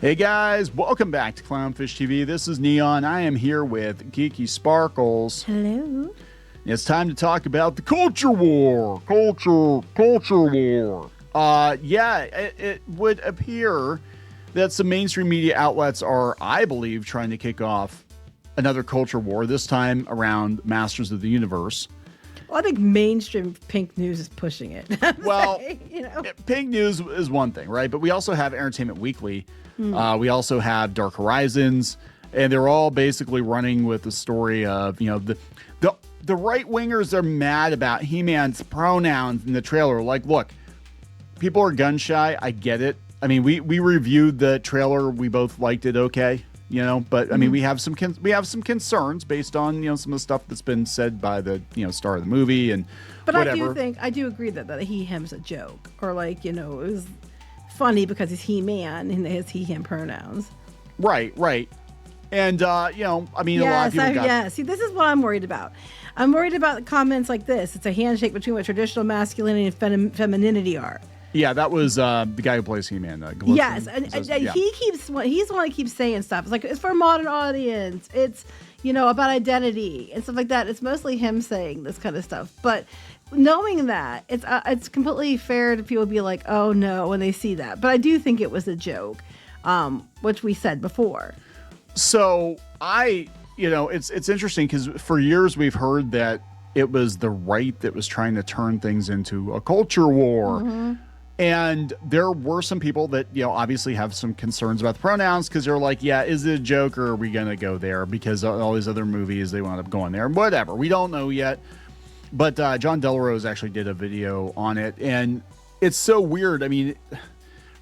Hey guys, welcome back to Clownfish TV. This is Kneon. I am here with Geeky Sparkles. Hello. It's time to talk about the culture war. Culture war. It would appear that some mainstream media outlets are, I believe, trying to kick off another culture war, this time around Masters of the Universe. Well, I think mainstream pink news is pushing it. Well, saying, pink news is one thing, right? But we also have Entertainment Weekly. We also have Dark Horizons, and they're all basically running with the story of, the right wingers are mad about He-Man's pronouns in the trailer. Like, look, people are gun shy. I get it. I mean, we reviewed the trailer. We both liked it. Okay. But I mean, we have some concerns based on, some of the stuff that's been said by the, star of the movie and whatever. I do agree that he-him's a joke, or it was funny because he's He-Man and his he-him pronouns. Right. And, a lot of people See, this is what I'm worried about. I'm worried about comments like this. It's a handshake between what traditional masculinity and femininity are. Yeah, that was the guy who plays He-Man. Yes, and he's the one that keeps saying stuff. It's like, it's for a modern audience. It's, about identity and stuff like that. It's mostly him saying this kind of stuff. But knowing that, it's completely fair to people be like, oh no, when they see that. But I do think it was a joke, which we said before. So it's interesting because for years we've heard that it was the right that was trying to turn things into a culture war. Mm-hmm. And there were some people that, obviously have some concerns about the pronouns because they're like, yeah, is it a joke or are we going to go there? Because all these other movies, they wound up going there. Whatever. We don't know yet. But John Delarose actually did a video on it. And it's so weird. I mean,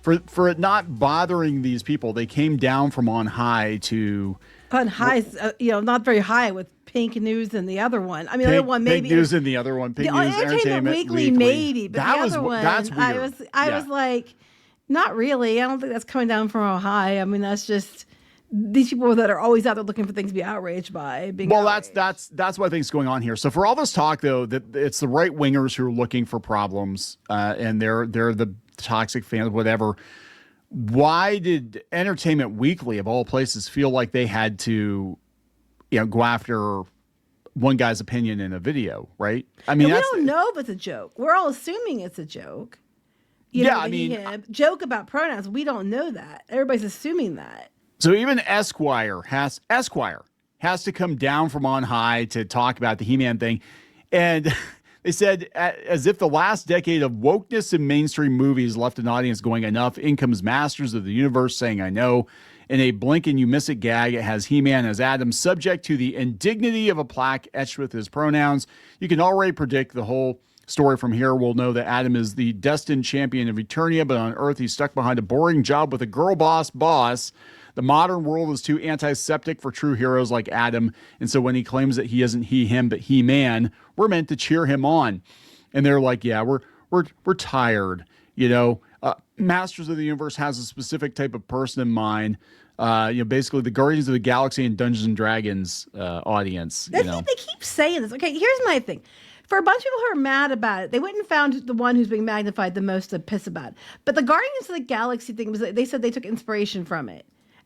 for it not bothering these people, they came down from on high to... On high, not very high with Pink News and the other one. I mean, the other one maybe. Pink News and the other one. Pink News, Entertainment Weekly, maybe. But that the other one, that's weird. I was like, not really. I don't think that's coming down from a high. I mean, that's just these people that are always out there looking for things to be outraged by. Outraged. that's what I think is going on here. So for all this talk, though, that it's the right wingers who are looking for problems, and they're the toxic fans, whatever. Why did Entertainment Weekly, of all places, feel like they had to, go after one guy's opinion in a video, right? I mean, we don't know if it's a joke. We're all assuming it's a joke. Joke about pronouns. We don't know that. Everybody's assuming that. So even Esquire has to come down from on high to talk about the He-Man thing, and. They said, as if the last decade of wokeness in mainstream movies left an audience going, enough. In comes Masters of the Universe saying, I know. In a blink and you miss it gag, it has He-Man as Adam, subject to the indignity of a plaque etched with his pronouns. You can already predict the whole story from here. We'll know that Adam is the destined champion of Eternia, but on Earth he's stuck behind a boring job with a girl boss. The modern world is too antiseptic for true heroes like Adam, and so when he claims that he isn't he-him but he-man, we're meant to cheer him on. And they're like, yeah, we're tired. Masters of the Universe has a specific type of person in mind. Basically the Guardians of the Galaxy and Dungeons and Dragons audience. They keep saying this. Okay, here's my thing. For a bunch of people who are mad about it, they went and found the one who's being magnified the most to piss about. But the Guardians of the Galaxy thing was, they said they took inspiration from it.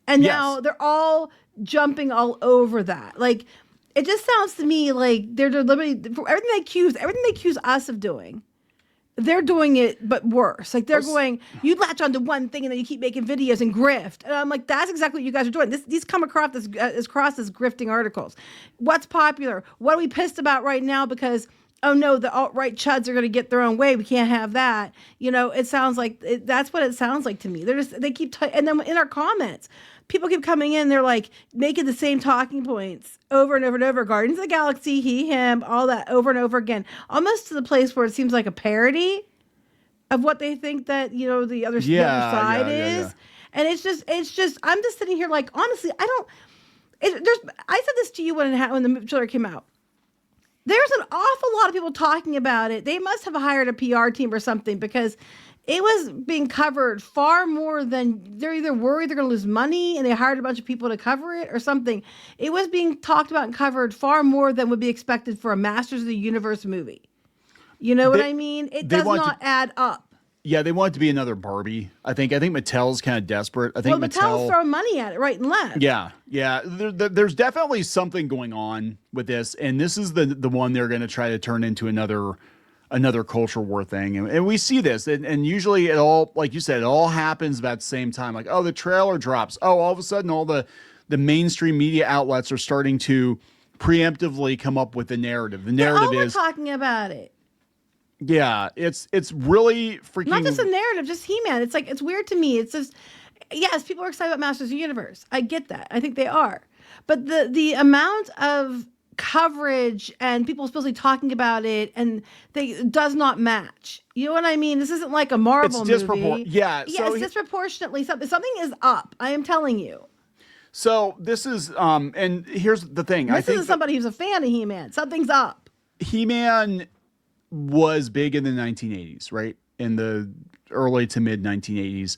And now they're all jumping all over that. Like, it just sounds to me like they're literally, for everything they accuse us of doing, they're doing it, but worse. Like, they're going, you latch onto one thing and then you keep making videos and grift. And I'm like, that's exactly what you guys are doing. These come across as grifting articles. What's popular? What are we pissed about right now? Because, oh no, the alt-right chuds are going to get their own way. We can't have that. It sounds like, that's what it sounds like to me. They keep, and then in our comments, people keep coming in, they're like making the same talking points over and over and over. Guardians of the Galaxy, he, him, all that over and over again. Almost to the place where it seems like a parody of what they think that, the other side is. Yeah. And it's just, I'm just sitting here like, honestly, I said this to you when the trailer came out. There's an awful lot of people talking about it. They must have hired a PR team or something because it was being covered far more than they're either worried they're going to lose money and they hired a bunch of people to cover it or something. It was being talked about and covered far more than would be expected for a Masters of the Universe movie. You know what I mean? It does not add up. Yeah, they want it to be another Barbie. I think Mattel's kind of desperate. I think Well, Mattel's throwing money at it right and left. Yeah. There's definitely something going on with this, and this is the one they're going to try to turn into another culture war thing. And we see this, and usually it all, like you said, it all happens about the same time. Like, oh, the trailer drops. Oh, all of a sudden all the mainstream media outlets are starting to preemptively come up with the narrative. The narrative we're is talking about it. Yeah, it's really freaking. Not just a narrative, just He-Man. It's like, it's weird to me. It's just, yes, people are excited about Masters of the Universe. I get that. I think they are. But the amount of coverage and people supposedly talking about it and does not match. You know what I mean? This isn't like a Marvel movie. Yeah. Yeah, it's disproportionately something. Something is up. I am telling you. So this is, and here's the thing. This is somebody who's a fan of He-Man. Something's up. He-Man was big in the 1980s, right? In the early to mid 1980s.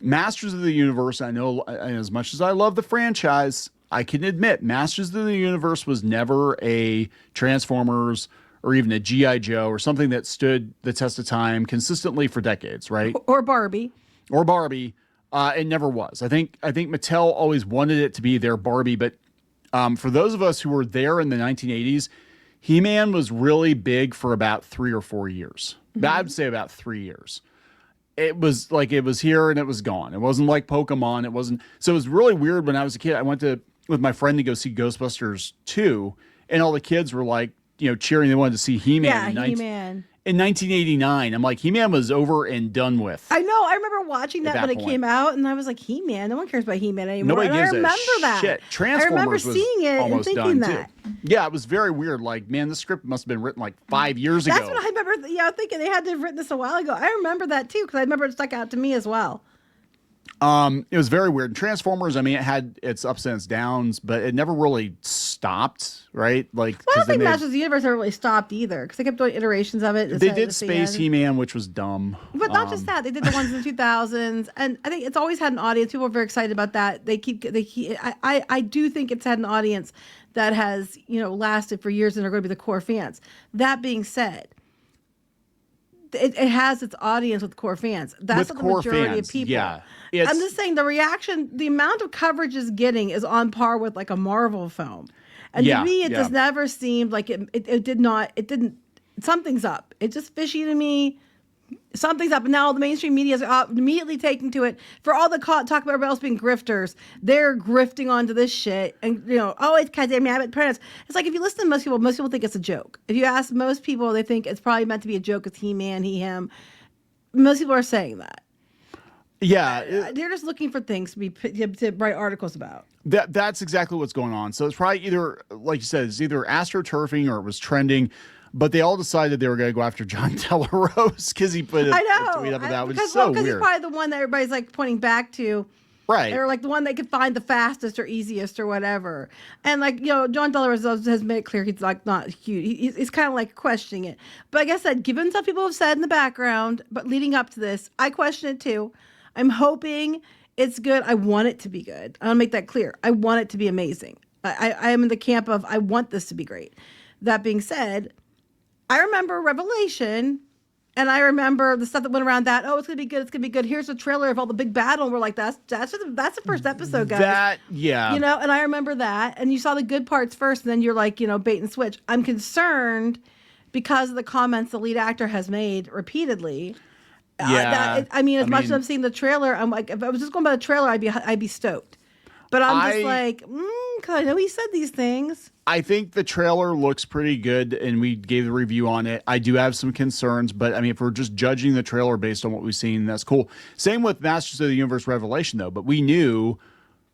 Masters of the Universe, I know, as much as I love the franchise, I can admit Masters of the Universe was never a Transformers or even a G.I. Joe or something that stood the test of time consistently for decades, right? Or Barbie. It never was. I think Mattel always wanted it to be their Barbie, but for those of us who were there in the 1980s, He-Man was really big for about 3 or 4 years. Mm-hmm. I'd say about 3 years. It was like it was here and it was gone. It wasn't like Pokemon. It wasn't. So it was really weird when I was a kid. I went with my friend to go see Ghostbusters 2, and all the kids were like, cheering. They wanted to see He-Man. Yeah, He-Man. In 1989, I'm like, He-Man was over and done with. I know. I remember watching that when it came out, and I was like, He-Man? No one cares about He-Man anymore. Nobody gives I remember a shit. Transformers I remember seeing it and thinking that. Too. Yeah, it was very weird. Like, man, the script must have been written like 5 years ago. That's what I remember. Thinking they had to have written this a while ago. I remember that too, because I remember it stuck out to me as well. It was very weird. Transformers, I mean, it had its ups and its downs, but it never really stopped, right? Like, well, I don't think Masters of the Universe ever really stopped either, because they kept doing iterations of it. They did Space He-Man, which was dumb. But not just that. They did the ones in the 2000s, and I think it's always had an audience. People are very excited about that. I do think it's had an audience that has, lasted for years and are going to be the core fans. That being said, it has its audience with core fans. That's what the majority of people. Yeah. I'm just saying the reaction, the amount of coverage is getting is on par with like a Marvel film. And to me, it just never seemed like it didn't, something's up. It's just fishy to me. Something's up. And now all the mainstream media is immediately taking to it. For all the talk about everybody else being grifters, they're grifting onto this shit. And, it's because they're mad at pronouns. It's like, if you listen to most people think it's a joke. If you ask most people, they think it's probably meant to be a joke. It's He-Man, he, him. Most people are saying that. Yeah. They're just looking for things to write articles about. That's exactly what's going on. So it's probably either, like you said, it's either astroturfing or it was trending. But they all decided they were going to go after John Delarose because he put a tweet up about it, which is so weird. Because he's probably the one that everybody's like pointing back to. Right. Or like the one they could find the fastest or easiest or whatever. And like, John Delarose has made it clear he's like not huge. He's kind of like questioning it. But like I said, given stuff people have said in the background, but leading up to this, I question it too. I'm hoping it's good. I want it to be good. I want to make that clear. I want it to be amazing. I am in the camp of I want this to be great. That being said, I remember Revelation, and I remember the stuff that went around that. Oh, it's gonna be good. It's gonna be good. Here's a trailer of all the big battle. And we're like, that's the first episode, guys. And I remember that. And you saw the good parts first, and then you're like, bait and switch. I'm concerned because of the comments the lead actor has made repeatedly. As much as I'm seeing the trailer, I'm like, if I was just going by the trailer, I'd be stoked. But I'm just like, because I know he said these things. I think the trailer looks pretty good, and we gave the review on it. I do have some concerns, but I mean, if we're just judging the trailer based on what we've seen, that's cool. Same with Masters of the Universe Revelation, though. But we knew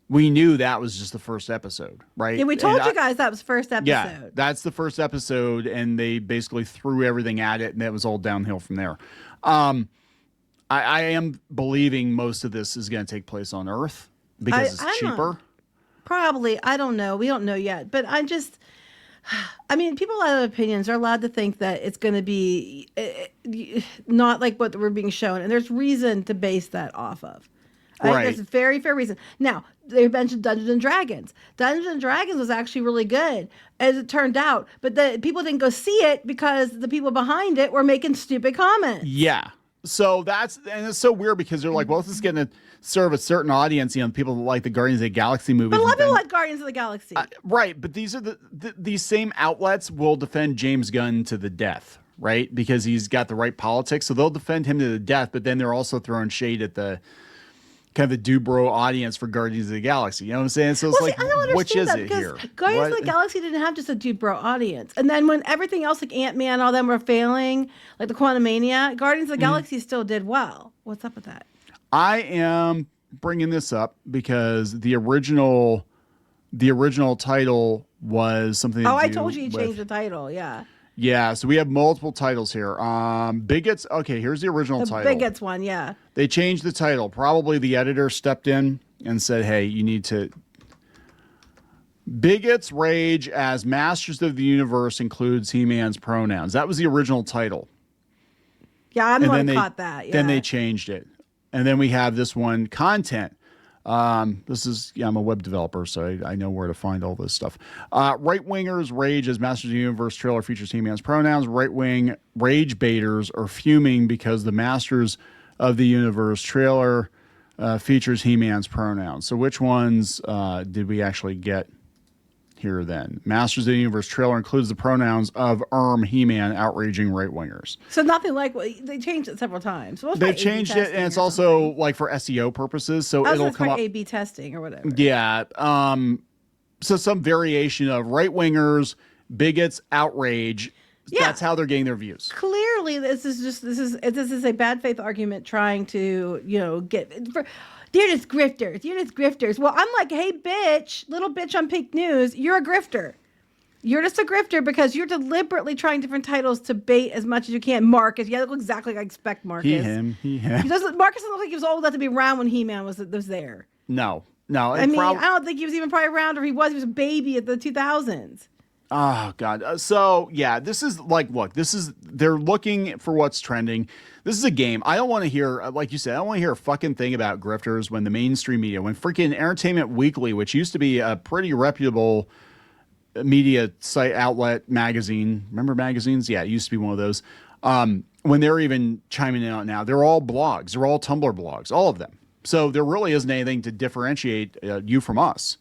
that was just the first episode, right? Yeah, we told you guys that was first episode. Yeah, that's the first episode, and they basically threw everything at it, and it was all downhill from there. I am believing most of this is going to take place on Earth because it's cheaper. Probably. I don't know. We don't know yet. But people have opinions. Are allowed to think that it's going to be not like what we're being shown. And there's reason to base that off of. I think there's a very fair reason. Now, they mentioned Dungeons and Dragons. Dungeons and Dragons was actually really good, as it turned out. But the people didn't go see it because the people behind it were making stupid comments. Yeah. So and it's so weird because they're like, well, this is going to serve a certain audience, people that like the Guardians of the Galaxy movies. But a lot of people like Guardians of the Galaxy. Right, but these are these same outlets will defend James Gunn to the death, right? Because he's got the right politics, so they'll defend him to the death. But then they're also throwing shade at the kind of the Dubrow audience for Guardians of the Galaxy. You know what I'm saying? So it's I don't understand which is that it because here? Guardians of the Galaxy didn't have just a Dubrow audience, and then when everything else like Ant-Man and all them were failing, like the Quantumania, Guardians of the Galaxy still did well. What's up with that? I am bringing this up because the original title was something. I told you changed the title. Yeah. Yeah, so we have multiple titles here. Bigots. Okay, here's the original title. The Bigots one, yeah. They changed the title. Probably the editor stepped in and said, "Hey, you need to." Bigots rage as Masters of the Universe includes He-Man's pronouns. That was the original title. Yeah, I'm the one who caught that. Yeah. Then they changed it, and then we have this one, content. This is, I'm a web developer, so I know where to find all this stuff. Right-wingers rage as Masters of the Universe trailer features He-Man's pronouns. Right-wing rage baiters are fuming because the Masters of the Universe trailer features He-Man's pronouns. So which ones did we actually get here then? Masters of the Universe trailer includes the pronouns of He-Man outraging right-wingers. So nothing like they changed it several times. So they changed it, and it's also like for SEO purposes, so it'll come up A/B testing or whatever. Yeah. So some variation of right-wingers, bigots, outrage. Yeah. That's how they're getting their views. Clearly, this is a bad faith argument trying to they're just grifters. You're just grifters. Well, I'm like, hey, bitch, little bitch on Pink News, you're a grifter. You're just a grifter because you're deliberately trying different titles to bait as much as you can. Marcus, yeah, that looks exactly like I expect Marcus. He, him. Marcus doesn't look like he was old enough to be around when He-Man was there. No. I don't think he was even probably around, or he was a baby at the 2000s. Oh, God. So, yeah, this is like, look, they're looking for what's trending. This is a game. I don't want to hear, like you said, I don't want to hear a fucking thing about grifters when the mainstream media, when freaking Entertainment Weekly, which used to be a pretty reputable media site outlet magazine. Remember magazines? Yeah, it used to be one of those. When they're even chiming in on now, they're all blogs. They're all Tumblr blogs, all of them. So there really isn't anything to differentiate you from us.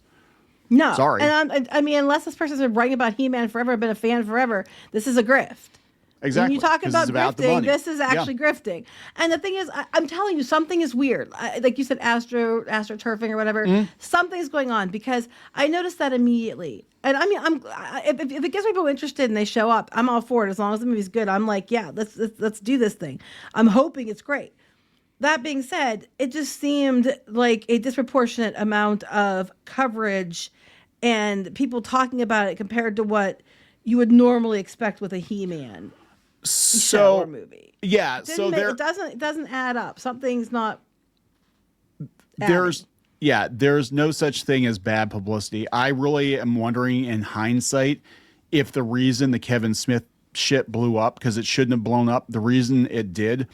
No. Sorry. And I mean, unless this person's been writing about He-Man forever, been a fan forever, this is a grift. Exactly. When you talk about grifting, this is actually grifting. And the thing is, I'm telling you, something is weird. Like you said, astroturfing or whatever. Mm-hmm. Something's going on because I noticed that immediately. And I mean, if it gets people interested and they show up, I'm all for it. As long as the movie's good, I'm like, yeah, let's do this thing. I'm hoping it's great. That being said, it just seemed like a disproportionate amount of coverage and people talking about it compared to what you would normally expect with a He-Man show or movie. Yeah, it doesn't add up. Something's not. There's no such thing as bad publicity. I really am wondering in hindsight if the reason the Kevin Smith shit blew up, because it shouldn't have blown up, the reason it did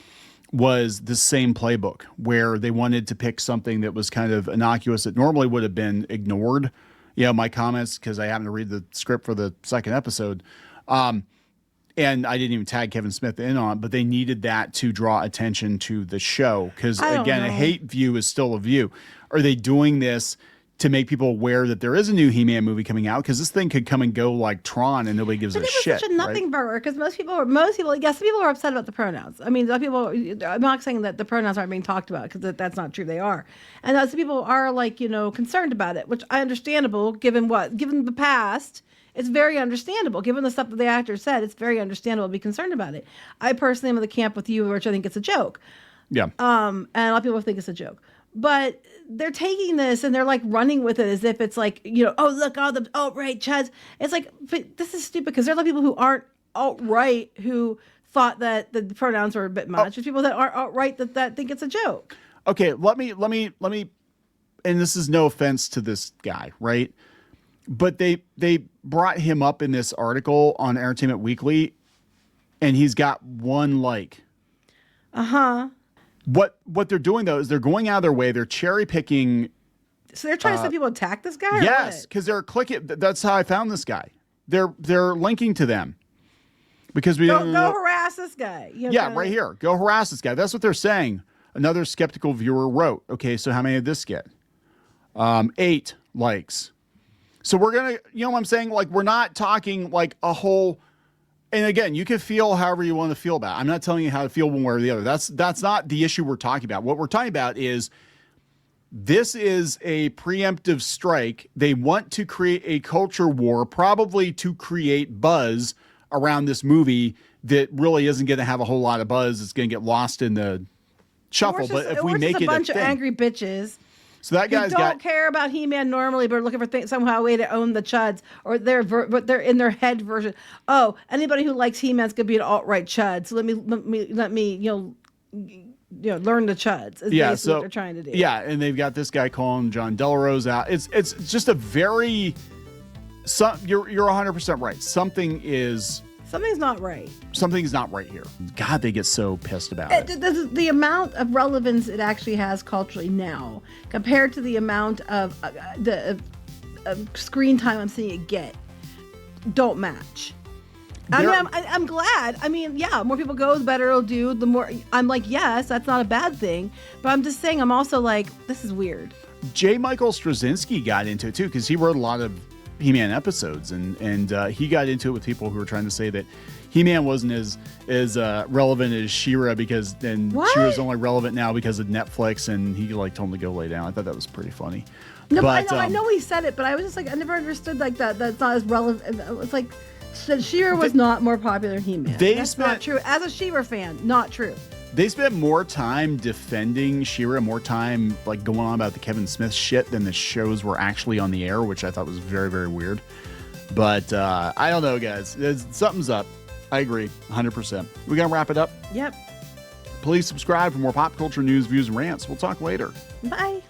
was the same playbook where they wanted to pick something that was kind of innocuous that normally would have been ignored. My comments, because I happened to read the script for the second episode. And I didn't even tag Kevin Smith in on it, but they needed that to draw attention to the show. Because, again, a hate view is still a view. Are they doing this to make people aware that there is a new He-Man movie coming out? Because this thing could come and go like Tron and nobody gives a shit. It was such a nothing burger because most people, yes, people are upset about the pronouns. I mean, I'm not saying that the pronouns aren't being talked about because that's not true. They are. And some people are concerned about it, which I understandable given the past. It's very understandable. Given the stuff that the actor said, it's very understandable to be concerned about it. I personally am in the camp with you, which I think it's a joke. Yeah. And a lot of people think it's a joke. But they're taking this and they're like running with it as if it's like, oh, look, all the alt-right chuds. It's like, but this is stupid because there are a lot of people who aren't alt-right who thought that the pronouns were a bit much. There's people that aren't alt-right that think it's a joke. Okay, let me, and this is no offense to this guy, right? But they brought him up in this article on Entertainment Weekly, and he's got one like. Uh-huh. What they're doing, though, is they're going out of their way. They're cherry picking. So they're trying to say people attack this guy? Yes, because they're clicking. That's how I found this guy. They're linking to them. Because we go harass harass this guy. You know, Yeah, right here. Go harass this guy. That's what they're saying. Another skeptical viewer wrote, okay, so how many did this get? 8 likes. So we're going to, you know what I'm saying? Like, we're not talking like a whole, and again, you can feel however you want to feel about it. I'm not telling you how to feel one way or the other. That's not the issue we're talking about. What we're talking about is this is a preemptive strike. They want to create a culture war, probably to create buzz around this movie that really isn't going to have a whole lot of buzz. It's going to get lost in the shuffle. But if we make it a bunch of angry bitches. So that guy's don't care about He-Man normally, but are looking for somehow a way to own the chuds, or but they're in their head version. Oh, anybody who likes He-Man's gonna be an alt-right chud. So let me learn the chuds. Yeah, so what they're trying to do. Yeah, and they've got this guy calling John Delarose out. It's just a very you're 100% right. Something's not right. Something's not right here. God, they get so pissed about it. The amount of relevance it actually has culturally now, compared to the amount of screen time I'm seeing it get, don't match. I'm glad. I mean, yeah, more people go, the better it'll do. The more I'm like, yes, that's not a bad thing. But I'm just saying, I'm also like, this is weird. J. Michael Straczynski got into it too because he wrote a lot of He-Man episodes, and he got into it with people who were trying to say that He-Man wasn't as relevant as She-Ra because She-Ra's only relevant now because of Netflix, and he like told him to go lay down. I thought that was pretty funny. No, but I know he said it, but I was just like, I never understood like that. That's not as relevant. It was like She-Ra was not more popular than He-Man. That's not true. As a She-Ra fan, not true. They spent more time defending She-Ra, more time like going on about the Kevin Smith shit than the shows were actually on the air, which I thought was very, very weird. But I don't know, guys. Something's up. I agree, 100%. We gonna wrap it up? Yep. Please subscribe for more pop culture news, views, and rants. We'll talk later. Bye.